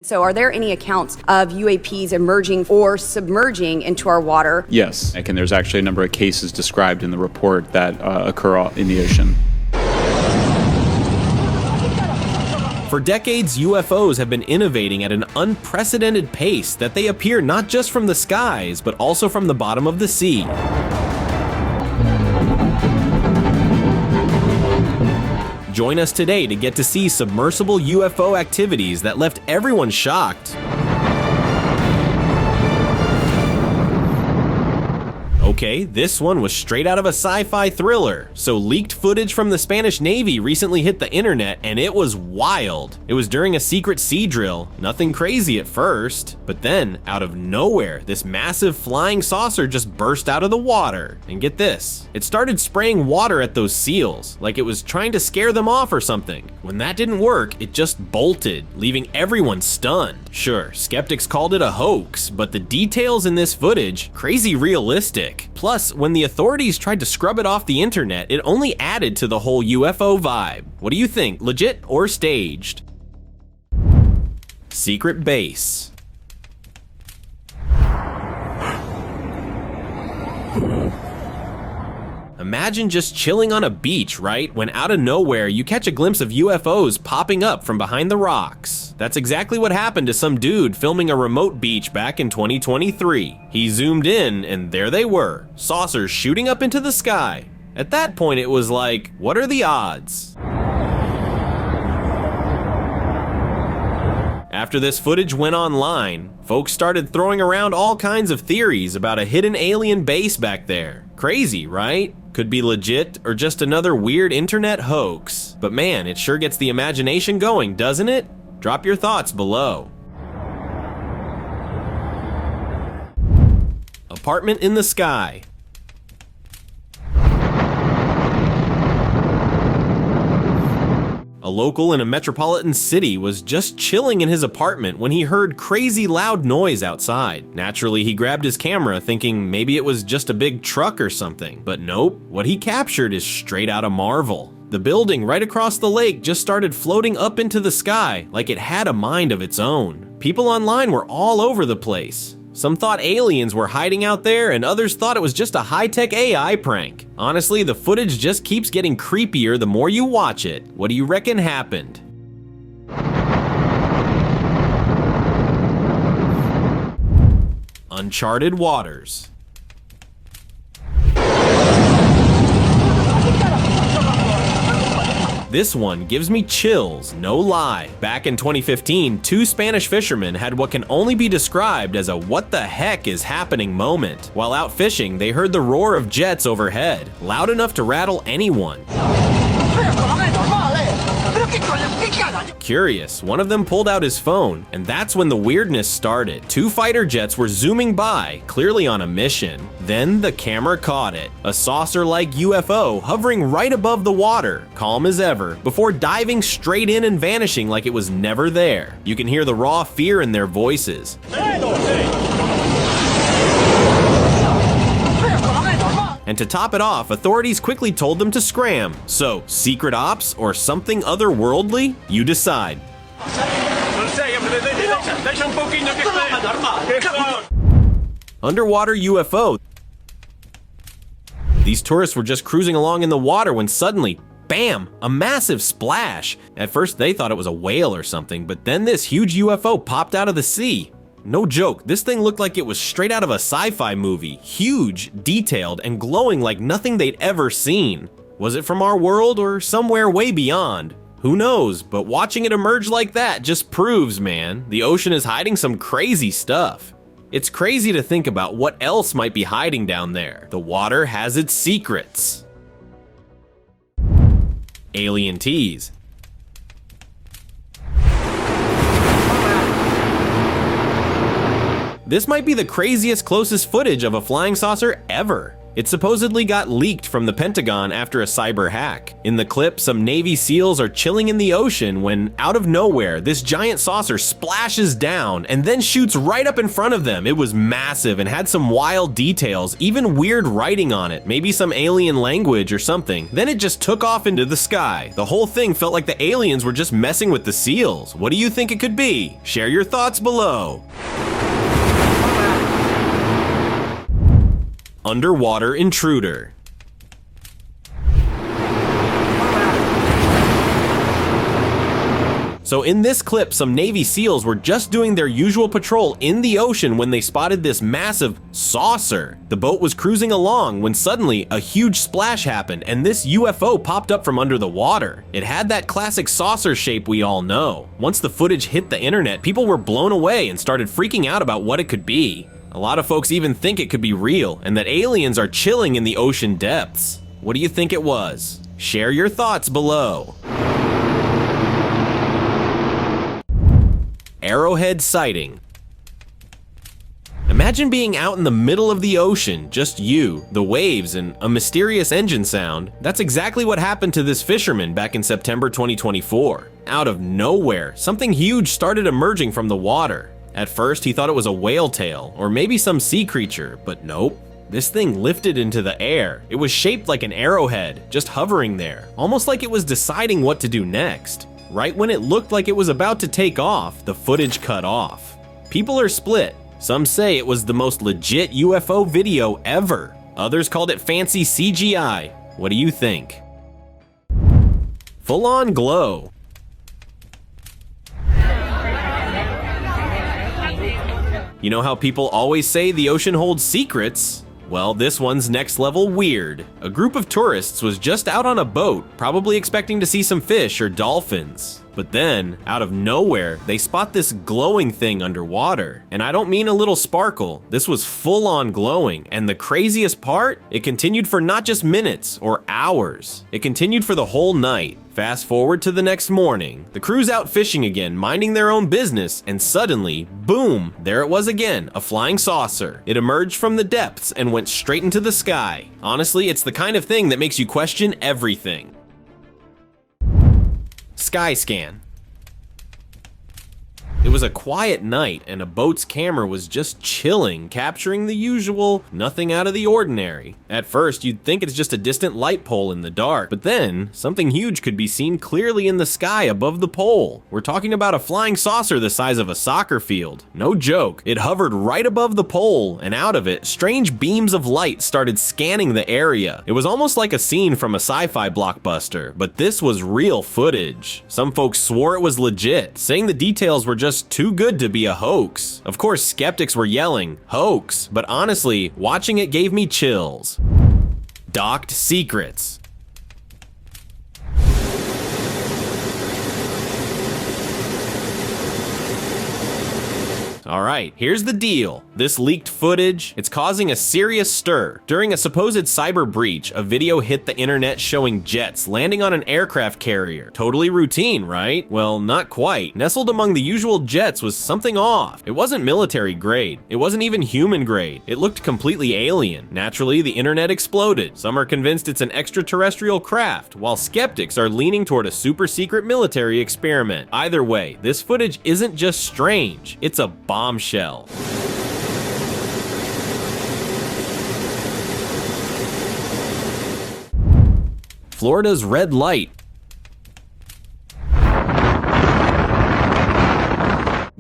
So are there any accounts of UAPs emerging or submerging into our water? Yes, and there's actually a number of cases described in the report that occur in the ocean. For decades, UFOs have been innovating at an unprecedented pace that they appear not just from the skies, but also from the bottom of the sea. Join us today to get to see submersible UFO activities that left everyone shocked. Okay, this one was straight out of a sci-fi thriller. So leaked footage from the Spanish Navy recently hit the internet and it was wild. It was during a secret sea drill, nothing crazy at first, but then out of nowhere, this massive flying saucer just burst out of the water. And get this, it started spraying water at those seals, like it was trying to scare them off or something. When that didn't work, it just bolted, leaving everyone stunned. Sure, skeptics called it a hoax, but the details in this footage, crazy realistic. Plus, when the authorities tried to scrub it off the internet, it only added to the whole UFO vibe. What do you think, legit or staged? Secret base. Imagine just chilling on a beach, right? When out of nowhere, you catch a glimpse of UFOs popping up from behind the rocks. That's exactly what happened to some dude filming a remote beach back in 2023. He zoomed in, and there they were, saucers shooting up into the sky. At that point, it was like, what are the odds? After this footage went online, folks started throwing around all kinds of theories about a hidden alien base back there. Crazy, right? Could be legit or just another weird internet hoax. But man, it sure gets the imagination going, doesn't it? Drop your thoughts below. Apartment in the sky. A local in a metropolitan city was just chilling in his apartment when he heard crazy loud noise outside. Naturally, he grabbed his camera thinking maybe it was just a big truck or something, but nope, what he captured is straight out of Marvel. The building right across the lake just started floating up into the sky like it had a mind of its own. People online were all over the place. Some thought aliens were hiding out there, and others thought it was just a high-tech AI prank. Honestly, the footage just keeps getting creepier the more you watch it. What do you reckon happened? Uncharted waters. This one gives me chills, no lie. Back in 2015, two Spanish fishermen had what can only be described as a what the heck is happening moment. While out fishing, they heard the roar of jets overhead, loud enough to rattle anyone. Curious, one of them pulled out his phone, and that's when the weirdness started. Two fighter jets were zooming by, clearly on a mission. Then the camera caught it. A saucer-like UFO hovering right above the water, calm as ever, before diving straight in and vanishing like it was never there. You can hear the raw fear in their voices. And to top it off, authorities quickly told them to scram. So, secret ops or something otherworldly? You decide. Underwater UFO. These tourists were just cruising along in the water when suddenly, bam, a massive splash. At first they thought it was a whale or something, but then this huge UFO popped out of the sea. No joke, this thing looked like it was straight out of a sci-fi movie. Huge, detailed, and glowing like nothing they'd ever seen. Was it from our world or somewhere way beyond? Who knows, but watching it emerge like that just proves, man, the ocean is hiding some crazy stuff. It's crazy to think about what else might be hiding down there. The water has its secrets. Alien tease. This might be the craziest closest footage of a flying saucer ever. It supposedly got leaked from the Pentagon after a cyber hack. In the clip, some Navy SEALs are chilling in the ocean when, out of nowhere, this giant saucer splashes down and then shoots right up in front of them. It was massive and had some wild details, even weird writing on it, maybe some alien language or something. Then it just took off into the sky. The whole thing felt like the aliens were just messing with the SEALs. What do you think it could be? Share your thoughts below. Underwater intruder. So in this clip, some Navy SEALs were just doing their usual patrol in the ocean when they spotted this massive saucer. The boat was cruising along when suddenly a huge splash happened and this UFO popped up from under the water. It had that classic saucer shape we all know. Once the footage hit the internet, people were blown away and started freaking out about what it could be. A lot of folks even think it could be real and that aliens are chilling in the ocean depths. What do you think it was? Share your thoughts below. Arrowhead sighting. Imagine being out in the middle of the ocean, just you, the waves, and a mysterious engine sound. That's exactly what happened to this fisherman back in September 2024. Out of nowhere, something huge started emerging from the water. At first, he thought it was a whale tail, or maybe some sea creature, but nope. This thing lifted into the air. It was shaped like an arrowhead, just hovering there, almost like it was deciding what to do next. Right when it looked like it was about to take off, the footage cut off. People are split. Some say it was the most legit UFO video ever. Others called it fancy CGI. What do you think? Full-on glow. You know how people always say the ocean holds secrets? Well, this one's next level weird. A group of tourists was just out on a boat, probably expecting to see some fish or dolphins. But then, out of nowhere, they spot this glowing thing underwater. And I don't mean a little sparkle, this was full on glowing. And the craziest part, it continued for not just minutes or hours. It continued for the whole night. Fast forward to the next morning. The crew's out fishing again, minding their own business, and suddenly, boom, there it was again, a flying saucer. It emerged from the depths and went straight into the sky. Honestly, it's the kind of thing that makes you question everything. Sky scan. It was a quiet night and a boat's camera was just chilling, capturing the usual, nothing out of the ordinary. At first, you'd think it's just a distant light pole in the dark, but then something huge could be seen clearly in the sky above the pole. We're talking about a flying saucer the size of a soccer field. No joke. It hovered right above the pole, and out of it, strange beams of light started scanning the area. It was almost like a scene from a sci-fi blockbuster, but this was real footage. Some folks swore it was legit, saying the details were just too good to be a hoax. Of course, skeptics were yelling, "Hoax," but honestly, watching it gave me chills. Docked secrets. Alright, here's the deal. This leaked footage, it's causing a serious stir. During a supposed cyber breach, a video hit the internet showing jets landing on an aircraft carrier. Totally routine, right? Well, not quite. Nestled among the usual jets was something off. It wasn't military grade. It wasn't even human grade. It looked completely alien. Naturally, the internet exploded. Some are convinced it's an extraterrestrial craft, while skeptics are leaning toward a super secret military experiment. Either way, this footage isn't just strange, it's a bombshell. Florida's red light.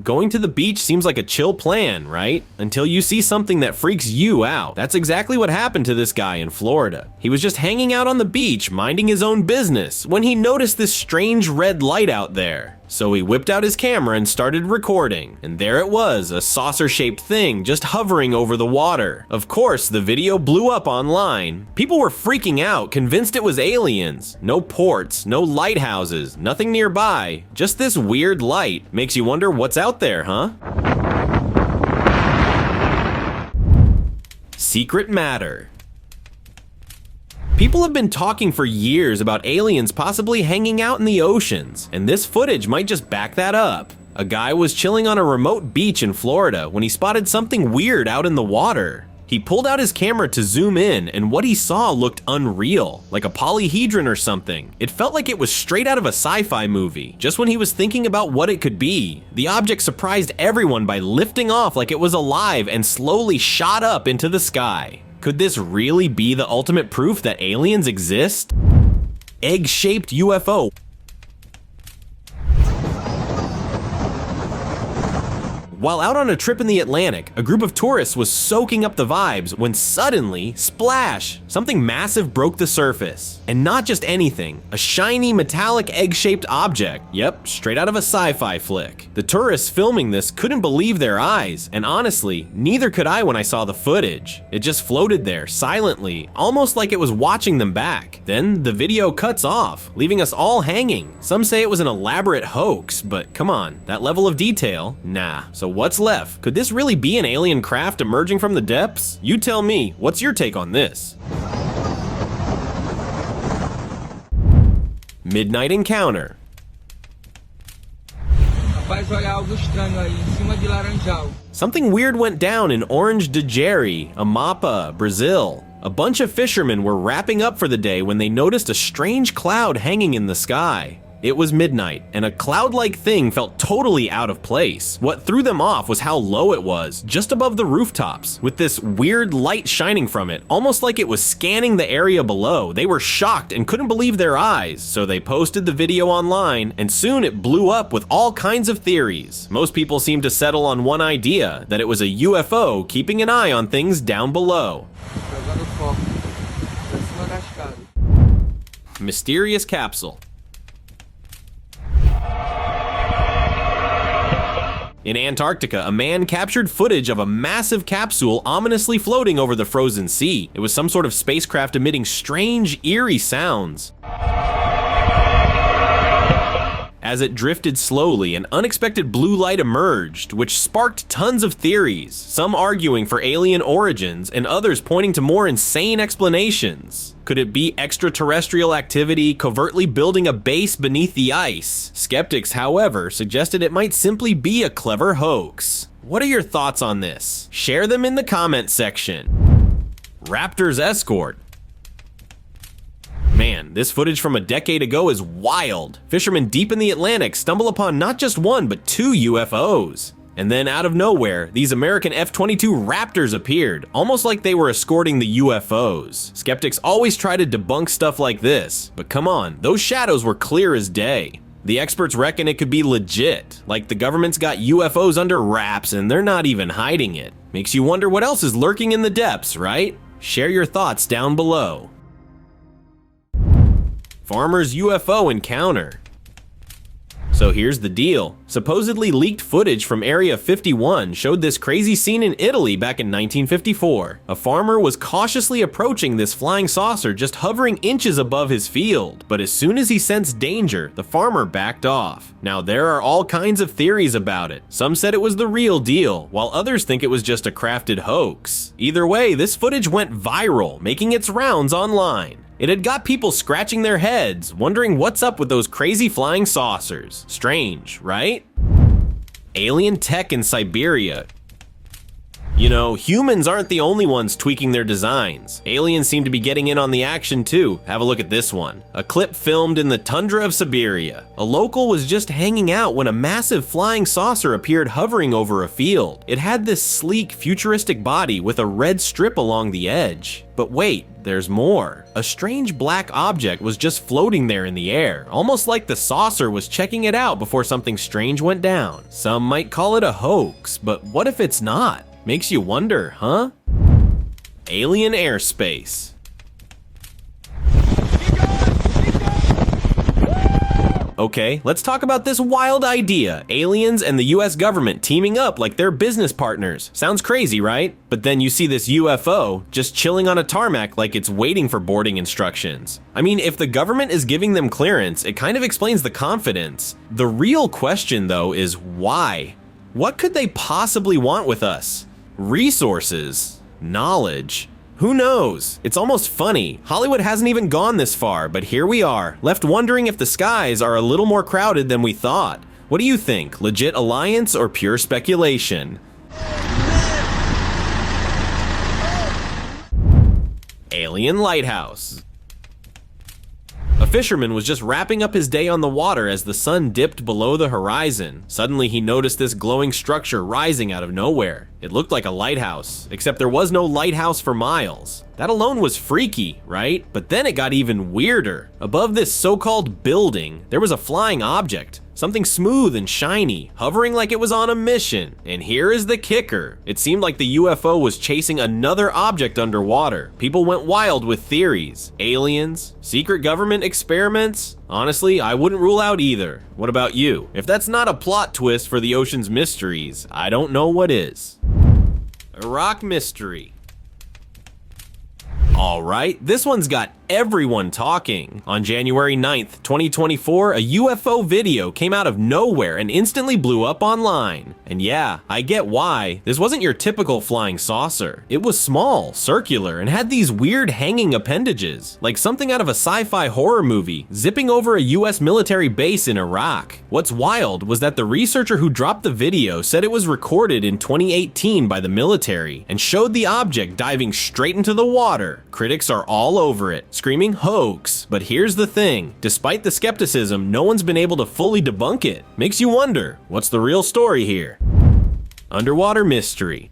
Going to the beach seems like a chill plan, right? Until you see something that freaks you out. That's exactly what happened to this guy in Florida. He was just hanging out on the beach, minding his own business, when he noticed this strange red light out there. So he whipped out his camera and started recording. And there it was, a saucer-shaped thing just hovering over the water. Of course, the video blew up online. People were freaking out, convinced it was aliens. No ports, no lighthouses, nothing nearby. Just this weird light. Makes you wonder what's out there, huh? Secret matter. People have been talking for years about aliens possibly hanging out in the oceans, and this footage might just back that up. A guy was chilling on a remote beach in Florida when he spotted something weird out in the water. He pulled out his camera to zoom in, and what he saw looked unreal, like a polyhedron or something. It felt like it was straight out of a sci-fi movie. Just when he was thinking about what it could be, the object surprised everyone by lifting off like it was alive and slowly shot up into the sky. Could this really be the ultimate proof that aliens exist? Egg-shaped UFO. While out on a trip in the Atlantic, a group of tourists was soaking up the vibes when suddenly, splash, something massive broke the surface. And not just anything, a shiny metallic egg-shaped object. Yep, straight out of a sci-fi flick. The tourists filming this couldn't believe their eyes, and honestly, neither could I when I saw the footage. It just floated there, silently, almost like it was watching them back. Then the video cuts off, leaving us all hanging. Some say it was an elaborate hoax, but come on, that level of detail? Nah. So what's left? Could this really be an alien craft emerging from the depths? You tell me, what's your take on this? Midnight encounter. Something weird went down in Orange de Jerry, Amapa, Brazil. A bunch of fishermen were wrapping up for the day when they noticed a strange cloud hanging in the sky. It was midnight, and a cloud-like thing felt totally out of place. What threw them off was how low it was, just above the rooftops, with this weird light shining from it, almost like it was scanning the area below. They were shocked and couldn't believe their eyes, so they posted the video online, and soon it blew up with all kinds of theories. Most people seemed to settle on one idea, that it was a UFO keeping an eye on things down below. Mysterious capsule. In Antarctica, a man captured footage of a massive capsule ominously floating over the frozen sea. It was some sort of spacecraft emitting strange, eerie sounds. As it drifted slowly, an unexpected blue light emerged, which sparked tons of theories, some arguing for alien origins and others pointing to more insane explanations. Could it be extraterrestrial activity covertly building a base beneath the ice? Skeptics, however, suggested it might simply be a clever hoax. What are your thoughts on this? Share them in the comment section. Raptor's escort. Man, this footage from a decade ago is wild. Fishermen deep in the Atlantic stumble upon not just one, but 2 UFOs. And then out of nowhere, these American F-22 Raptors appeared, almost like they were escorting the UFOs. Skeptics always try to debunk stuff like this, but come on, those shadows were clear as day. The experts reckon it could be legit, like the government's got UFOs under wraps and they're not even hiding it. Makes you wonder what else is lurking in the depths, right? Share your thoughts down below. Farmer's UFO encounter. So here's the deal. Supposedly leaked footage from Area 51 showed this crazy scene in Italy back in 1954. A farmer was cautiously approaching this flying saucer just hovering inches above his field, but as soon as he sensed danger, the farmer backed off. Now there are all kinds of theories about it. Some said it was the real deal, while others think it was just a crafted hoax. Either way, this footage went viral, making its rounds online. It had got people scratching their heads, wondering what's up with those crazy flying saucers. Strange, right? Alien tech in Siberia. You know, humans aren't the only ones tweaking their designs. Aliens seem to be getting in on the action too. Have a look at this one. A clip filmed in the tundra of Siberia. A local was just hanging out when a massive flying saucer appeared hovering over a field. It had this sleek, futuristic body with a red strip along the edge. But wait, there's more. A strange black object was just floating there in the air, almost like the saucer was checking it out before something strange went down. Some might call it a hoax, but what if it's not? Makes you wonder, huh? Alien airspace. Okay, let's talk about this wild idea. Aliens and the US government teaming up like they're business partners. Sounds crazy, right? But then you see this UFO just chilling on a tarmac like it's waiting for boarding instructions. I mean, if the government is giving them clearance, it kind of explains the confidence. The real question though is why? What could they possibly want with us? Resources? Knowledge? Who knows? It's almost funny. Hollywood hasn't even gone this far, but here we are, left wondering if the skies are a little more crowded than we thought. What do you think? Legit alliance or pure speculation? Alien lighthouse. A fisherman was just wrapping up his day on the water as the sun dipped below the horizon. Suddenly he noticed this glowing structure rising out of nowhere. It looked like a lighthouse, except there was no lighthouse for miles. That alone was freaky, right? But then it got even weirder. Above this so-called building, there was a flying object. Something smooth and shiny, hovering like it was on a mission. And here is the kicker. It seemed like the UFO was chasing another object underwater. People went wild with theories. Aliens? Secret government experiments? Honestly, I wouldn't rule out either. What about you? If that's not a plot twist for the ocean's mysteries, I don't know what is. Iraq mystery. Alright, this one's got everyone talking. On January 9th, 2024, a UFO video came out of nowhere and instantly blew up online. And yeah, I get why. This wasn't your typical flying saucer. It was small, circular, and had these weird hanging appendages, like something out of a sci-fi horror movie, zipping over a US military base in Iraq. What's wild was that the researcher who dropped the video said it was recorded in 2018 by the military and showed the object diving straight into the water. Critics are all over it, screaming hoax. But here's the thing, despite the skepticism, no one's been able to fully debunk it. Makes you wonder, what's the real story here? Underwater mystery.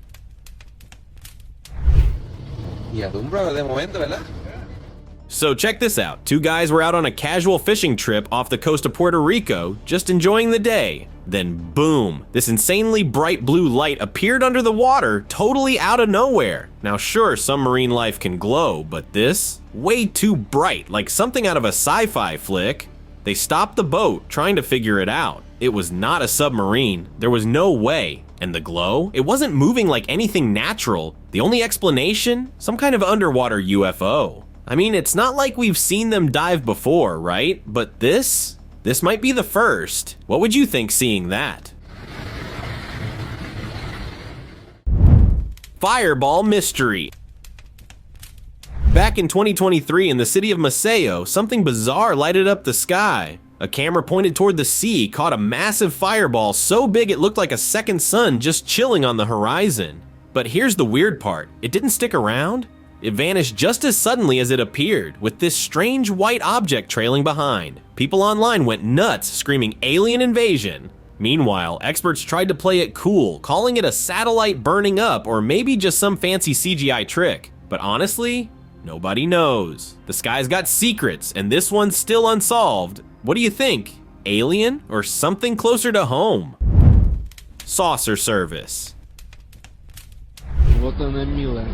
Y alumbra de momento, ¿verdad? So check this out. Two guys were out on a casual fishing trip off the coast of Puerto Rico, just enjoying the day. Then boom, this insanely bright blue light appeared under the water, totally out of nowhere. Now sure, submarine life can glow, but this? Way too bright, like something out of a sci-fi flick. They stopped the boat, trying to figure it out. It was not a submarine. There was no way. And the glow? It wasn't moving like anything natural. The only explanation? Some kind of underwater UFO. I mean, it's not like we've seen them dive before, right? But this might be the first. What would you think seeing that? Fireball mystery. Back in 2023 in the city of Maceo, something bizarre lighted up the sky. A camera pointed toward the sea caught a massive fireball so big it looked like a second sun just chilling on the horizon. But here's the weird part, it didn't stick around. It vanished just as suddenly as it appeared, with this strange white object trailing behind. People online went nuts, screaming alien invasion. Meanwhile, experts tried to play it cool, calling it a satellite burning up or maybe just some fancy CGI trick. But honestly, nobody knows. The sky's got secrets, and this one's still unsolved. What do you think? Alien or something closer to home? Saucer service. Вот она, милая.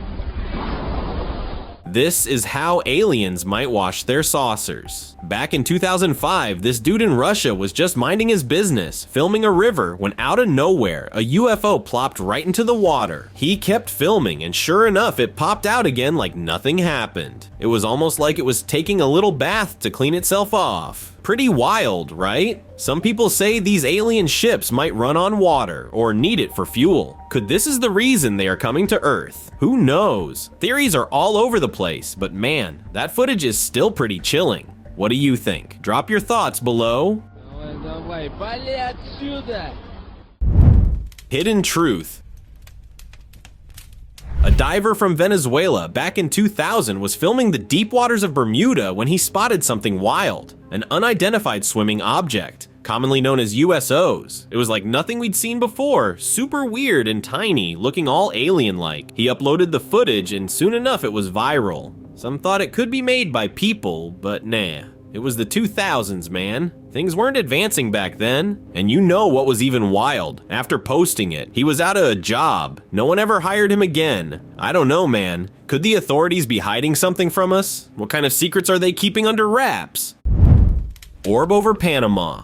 This is how aliens might wash their saucers. Back in 2005, this dude in Russia was just minding his business, filming a river, when out of nowhere, a UFO plopped right into the water. He kept filming, and sure enough, it popped out again like nothing happened. It was almost like it was taking a little bath to clean itself off. Pretty wild, right? Some people say these alien ships might run on water or need it for fuel. Could this is the reason they are coming to Earth? Who knows? Theories are all over the place, but man, that footage is still pretty chilling. What do you think? Drop your thoughts below. Давай, вали отсюда! Hidden truth. A diver from Venezuela back in 2000 was filming the deep waters of Bermuda when he spotted something wild, an unidentified swimming object, commonly known as USOs. It was like nothing we'd seen before, super weird and tiny, looking all alien-like. He uploaded the footage and soon enough it was viral. Some thought it could be made by people, but nah. It was the 2000s, man. Things weren't advancing back then. And you know what was even wild? After posting it, he was out of a job. No one ever hired him again. I don't know, man. Could the authorities be hiding something from us? What kind of secrets are they keeping under wraps? Orb over Panama.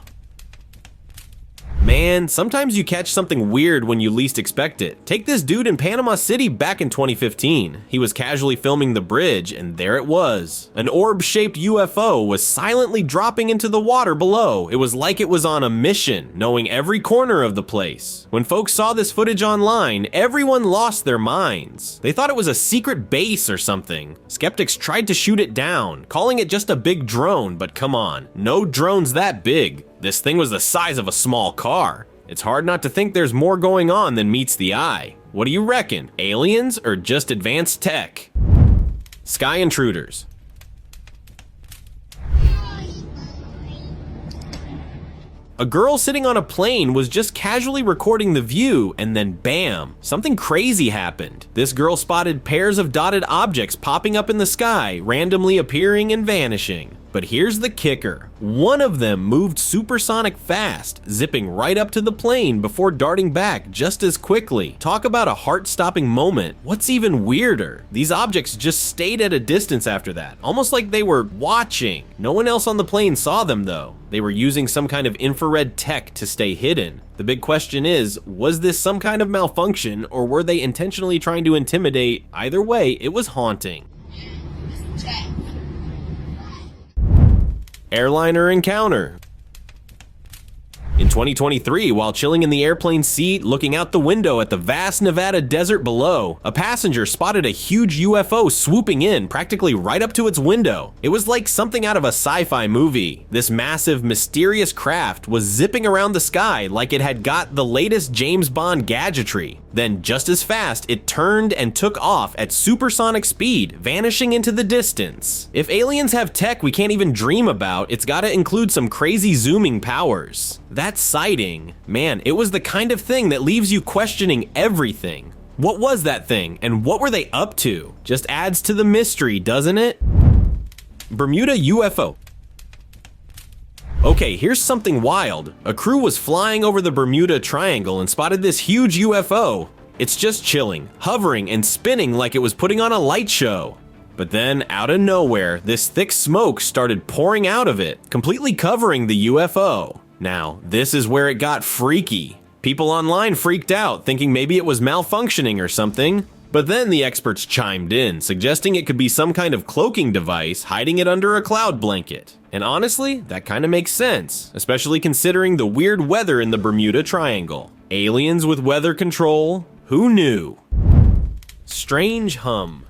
Man, sometimes you catch something weird when you least expect it. Take this dude in Panama City back in 2015. He was casually filming the bridge, and there it was. An orb-shaped UFO was silently dropping into the water below. It was like it was on a mission, knowing every corner of the place. When folks saw this footage online, everyone lost their minds. They thought it was a secret base or something. Skeptics tried to shoot it down, calling it just a big drone, but come on, no drone's that big. This thing was the size of a small car. It's hard not to think there's more going on than meets the eye. What do you reckon? Aliens or just advanced tech? Sky intruders. A girl sitting on a plane was just casually recording the view, and then bam, something crazy happened. This girl spotted pairs of dotted objects popping up in the sky, randomly appearing and vanishing. But here's the kicker. One of them moved supersonic fast, zipping right up to the plane before darting back just as quickly. Talk about a heart-stopping moment. What's even weirder? These objects just stayed at a distance after that, almost like they were watching. No one else on the plane saw them though. They were using some kind of infrared tech to stay hidden. The big question is, was this some kind of malfunction, or were they intentionally trying to intimidate? Either way, it was haunting. Airliner encounter. In 2023, while chilling in the airplane seat, looking out the window at the vast Nevada desert below, a passenger spotted a huge UFO swooping in practically right up to its window. It was like something out of a sci-fi movie. This massive, mysterious craft was zipping around the sky like it had got the latest James Bond gadgetry. Then, just as fast, it turned and took off at supersonic speed, vanishing into the distance. If aliens have tech we can't even dream about, it's gotta include some crazy zooming powers. That sighting, man, it was the kind of thing that leaves you questioning everything. What was that thing, and what were they up to? Just adds to the mystery, doesn't it? Bermuda UFO. Okay, here's something wild. A crew was flying over the Bermuda Triangle and spotted this huge UFO. It's just chilling, hovering, and spinning like it was putting on a light show. But then, out of nowhere, this thick smoke started pouring out of it, completely covering the UFO. Now, this is where it got freaky. People online freaked out, thinking maybe it was malfunctioning or something. But then the experts chimed in, suggesting it could be some kind of cloaking device hiding it under a cloud blanket. And honestly, that kind of makes sense, especially considering the weird weather in the Bermuda Triangle. Aliens with weather control? Who knew? Strange hum.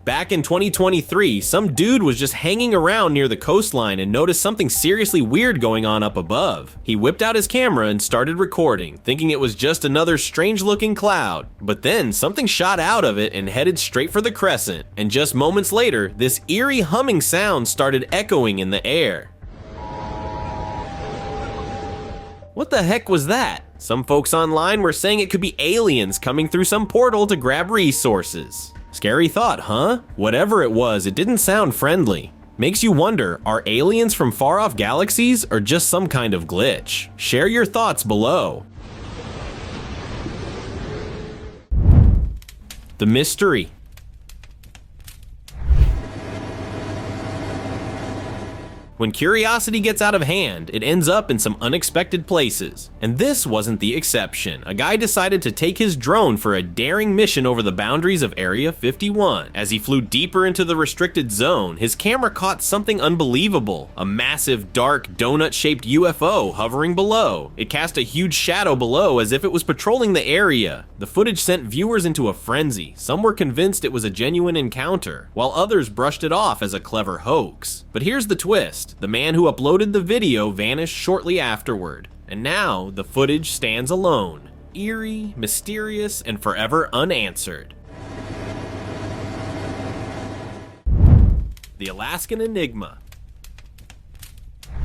Back in 2023, some dude was just hanging around near the coastline and noticed something seriously weird going on up above. He whipped out his camera and started recording, thinking it was just another strange-looking cloud. But then something shot out of it and headed straight for the crescent. And just moments later, this eerie humming sound started echoing in the air. What the heck was that? Some folks online were saying it could be aliens coming through some portal to grab resources. Scary thought, huh? Whatever it was, it didn't sound friendly. Makes you wonder, are aliens from far-off galaxies or just some kind of glitch? Share your thoughts below. The mystery. When curiosity gets out of hand, it ends up in some unexpected places. And this wasn't the exception. A guy decided to take his drone for a daring mission over the boundaries of Area 51. As he flew deeper into the restricted zone, his camera caught something unbelievable. A massive, dark, donut-shaped UFO hovering below. It cast a huge shadow below as if it was patrolling the area. The footage sent viewers into a frenzy. Some were convinced it was a genuine encounter, while others brushed it off as a clever hoax. But here's the twist. The man who uploaded the video vanished shortly afterward, and now the footage stands alone, eerie, mysterious, and forever unanswered. The Alaskan enigma.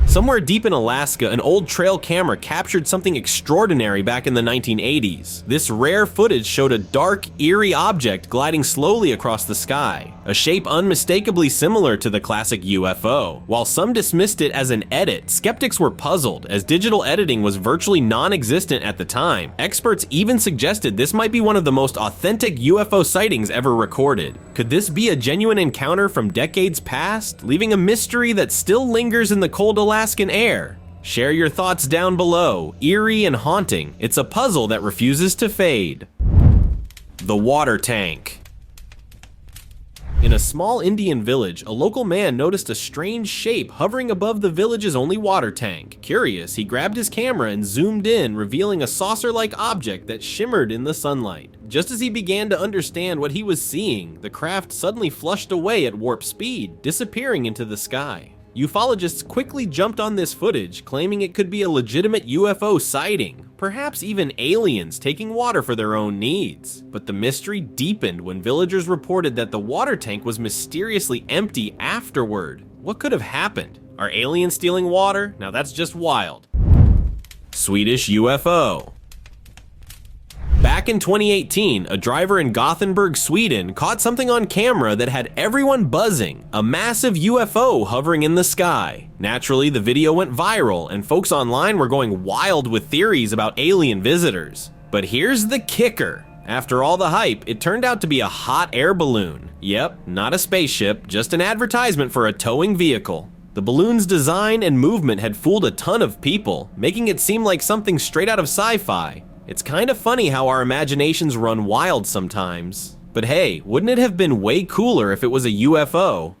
Somewhere deep in Alaska, an old trail camera captured something extraordinary back in the 1980s. This rare footage showed a dark, eerie object gliding slowly across the sky, a shape unmistakably similar to the classic UFO. While some dismissed it as an edit, skeptics were puzzled, as digital editing was virtually non-existent at the time. Experts even suggested this might be one of the most authentic UFO sightings ever recorded. Could this be a genuine encounter from decades past, leaving a mystery that still lingers in the cold Alaskan air? Share your thoughts down below. Eerie and haunting, it's a puzzle that refuses to fade. The water tank. In a small Indian village, a local man noticed a strange shape hovering above the village's only water tank. Curious, he grabbed his camera and zoomed in, revealing a saucer-like object that shimmered in the sunlight. Just as he began to understand what he was seeing, the craft suddenly flushed away at warp speed, disappearing into the sky. Ufologists quickly jumped on this footage, claiming it could be a legitimate UFO sighting, perhaps even aliens taking water for their own needs. But the mystery deepened when villagers reported that the water tank was mysteriously empty afterward. What could have happened? Are aliens stealing water? Now that's just wild. Swedish UFO. Back in 2018, a driver in Gothenburg, Sweden caught something on camera that had everyone buzzing, a massive UFO hovering in the sky. Naturally, the video went viral and folks online were going wild with theories about alien visitors. But here's the kicker. After all the hype, it turned out to be a hot air balloon. Yep, not a spaceship, just an advertisement for a towing vehicle. The balloon's design and movement had fooled a ton of people, making it seem like something straight out of sci-fi. It's kind of funny how our imaginations run wild sometimes. But hey, wouldn't it have been way cooler if it was a UFO?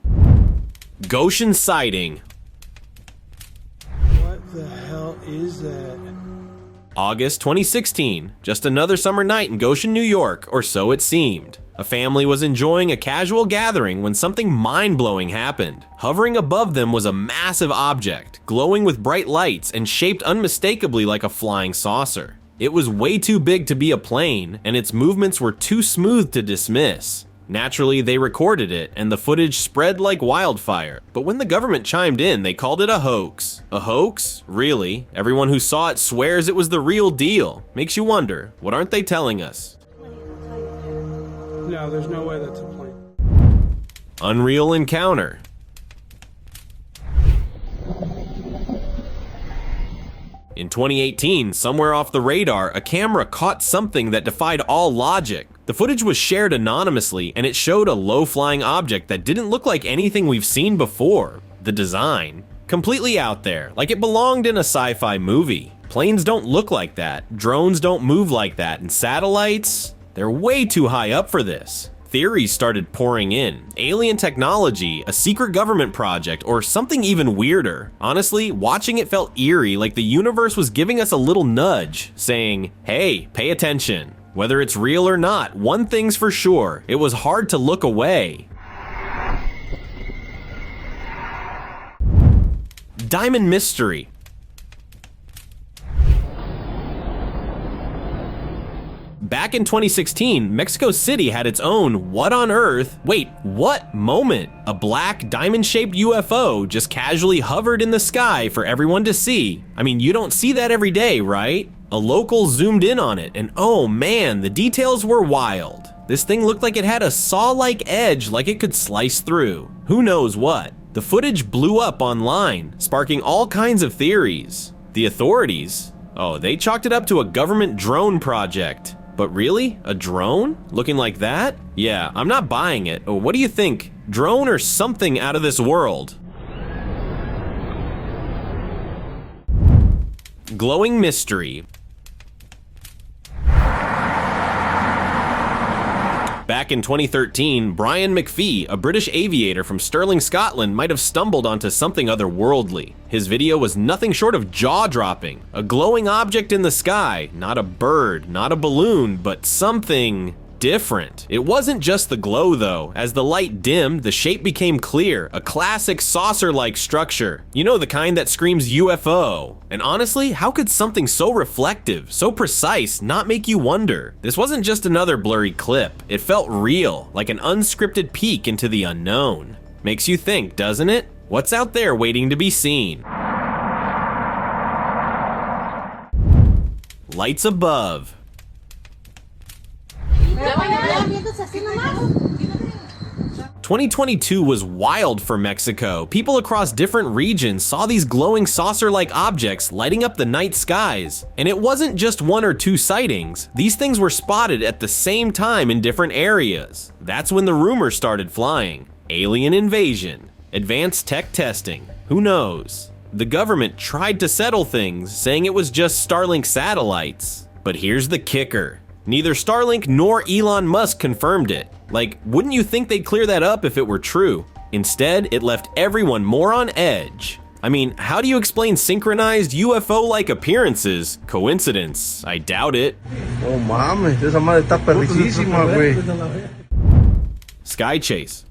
Goshen sighting. What the hell is that? August 2016, just another summer night in Goshen, New York, or so it seemed. A family was enjoying a casual gathering when something mind-blowing happened. Hovering above them was a massive object, glowing with bright lights and shaped unmistakably like a flying saucer. It was way too big to be a plane, and its movements were too smooth to dismiss. Naturally, they recorded it, and the footage spread like wildfire. But when the government chimed in, they called it a hoax. A hoax? Really? Everyone who saw it swears it was the real deal. Makes you wonder, what aren't they telling us? No, there's no way that's a plane. Unreal encounter. In 2018, somewhere off the radar, a camera caught something that defied all logic. The footage was shared anonymously, and it showed a low-flying object that didn't look like anything we've seen before. The design, completely out there, like it belonged in a sci-fi movie. Planes don't look like that, drones don't move like that, and satellites, they're way too high up for this. Theories started pouring in. Alien technology, a secret government project, or something even weirder. Honestly, watching it felt eerie, like the universe was giving us a little nudge, saying, hey, pay attention. Whether it's real or not, one thing's for sure, it was hard to look away. Diamond mystery. Back in 2016, Mexico City had its own what on earth, wait, what moment? A black diamond-shaped UFO just casually hovered in the sky for everyone to see. I mean, you don't see that every day, right? A local zoomed in on it, and oh man, the details were wild. This thing looked like it had a saw-like edge, like it could slice through. Who knows what? The footage blew up online, sparking all kinds of theories. The authorities, oh, they chalked it up to a government drone project. But really? A drone? Looking like that? Yeah, I'm not buying it. What do you think? Drone or something out of this world? Glowing mystery. Back in 2013, Brian McPhee, a British aviator from Stirling, Scotland, might have stumbled onto something otherworldly. His video was nothing short of jaw-dropping. A glowing object in the sky, not a bird, not a balloon, but something different. It wasn't just the glow though. As the light dimmed, the shape became clear, a classic saucer-like structure. You know, the kind that screams UFO. And honestly, how could something so reflective, so precise, not make you wonder? This wasn't just another blurry clip. It felt real, like an unscripted peek into the unknown. Makes you think, doesn't it? What's out there waiting to be seen? Lights above. 2022 was wild for Mexico. People across different regions saw these glowing saucer-like objects lighting up the night skies. And it wasn't just one or two sightings. These things were spotted at the same time in different areas. That's when the rumors started flying. Alien invasion. Advanced tech testing. Who knows? The government tried to settle things, saying it was just Starlink satellites. But here's the kicker. Neither Starlink nor Elon Musk confirmed it. Like, wouldn't you think they'd clear that up if it were true? Instead, it left everyone more on edge. I mean, how do you explain synchronized UFO-like appearances? Coincidence? I doubt it. Oh mames, esa madre está perricísima, güey. Sky chase.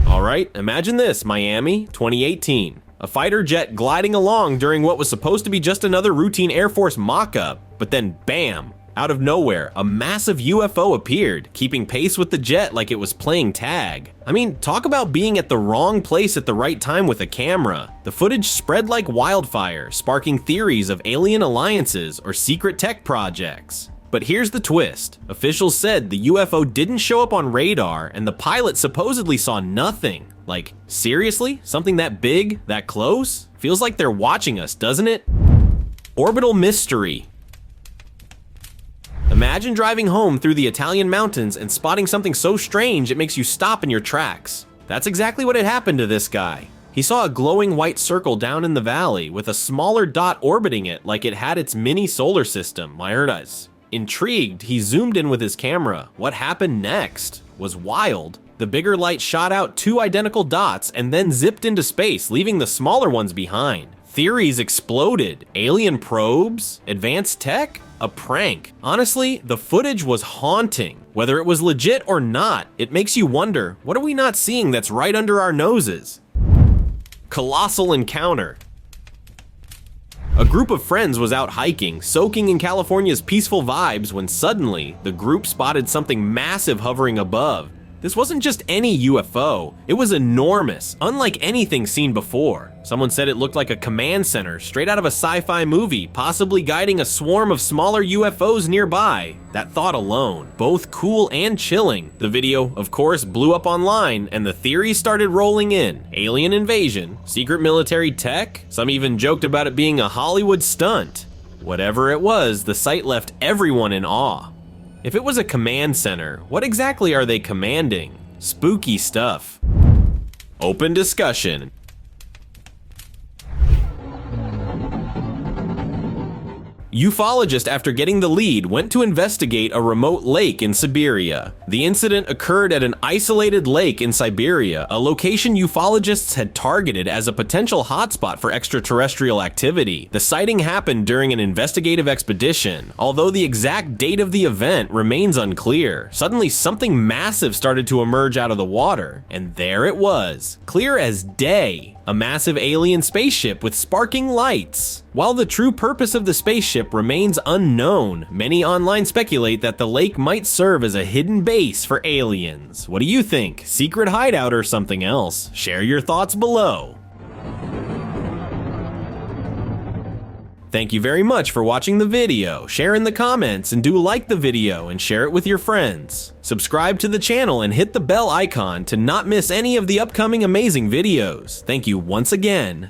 All Alright, imagine this, Miami, 2018. A fighter jet gliding along during what was supposed to be just another routine Air Force mock-up, but then bam! Out of nowhere, a massive UFO appeared, keeping pace with the jet like it was playing tag. I mean, talk about being at the wrong place at the right time with a camera. The footage spread like wildfire, sparking theories of alien alliances or secret tech projects. But here's the twist. Officials said the UFO didn't show up on radar and the pilot supposedly saw nothing. Like, seriously? Something that big? That close? Feels like they're watching us, doesn't it? Orbital mystery. Imagine driving home through the Italian mountains and spotting something so strange it makes you stop in your tracks. That's exactly what had happened to this guy. He saw a glowing white circle down in the valley with a smaller dot orbiting it like it had its mini solar system, Maerdas. Intrigued, he zoomed in with his camera. What happened next was wild. The bigger light shot out 2 identical dots and then zipped into space, leaving the smaller ones behind. Theories exploded. Alien probes? Advanced tech? A prank. Honestly, the footage was haunting. Whether it was legit or not, it makes you wonder, what are we not seeing that's right under our noses? Colossal encounter. A group of friends was out hiking, soaking in California's peaceful vibes when suddenly, the group spotted something massive hovering above. This wasn't just any UFO, it was enormous, unlike anything seen before. Someone said it looked like a command center straight out of a sci-fi movie, possibly guiding a swarm of smaller UFOs nearby. That thought alone, both cool and chilling. The video, of course, blew up online and the theories started rolling in. Alien invasion, secret military tech, some even joked about it being a Hollywood stunt. Whatever it was, the sight left everyone in awe. If it was a command center, what exactly are they commanding? Spooky stuff. Open discussion. Ufologist, after getting the lead, went to investigate a remote lake in Siberia. The incident occurred at an isolated lake in Siberia, a location ufologists had targeted as a potential hotspot for extraterrestrial activity. The sighting happened during an investigative expedition. Although the exact date of the event remains unclear, suddenly something massive started to emerge out of the water, and there it was, clear as day. A massive alien spaceship with sparking lights. While the true purpose of the spaceship remains unknown, many online speculate that the lake might serve as a hidden base for aliens. What do you think? Secret hideout or something else? Share your thoughts below. Thank you very much for watching the video. Share in the comments and do like the video and share it with your friends. Subscribe to the channel and hit the bell icon to not miss any of the upcoming amazing videos. Thank you once again,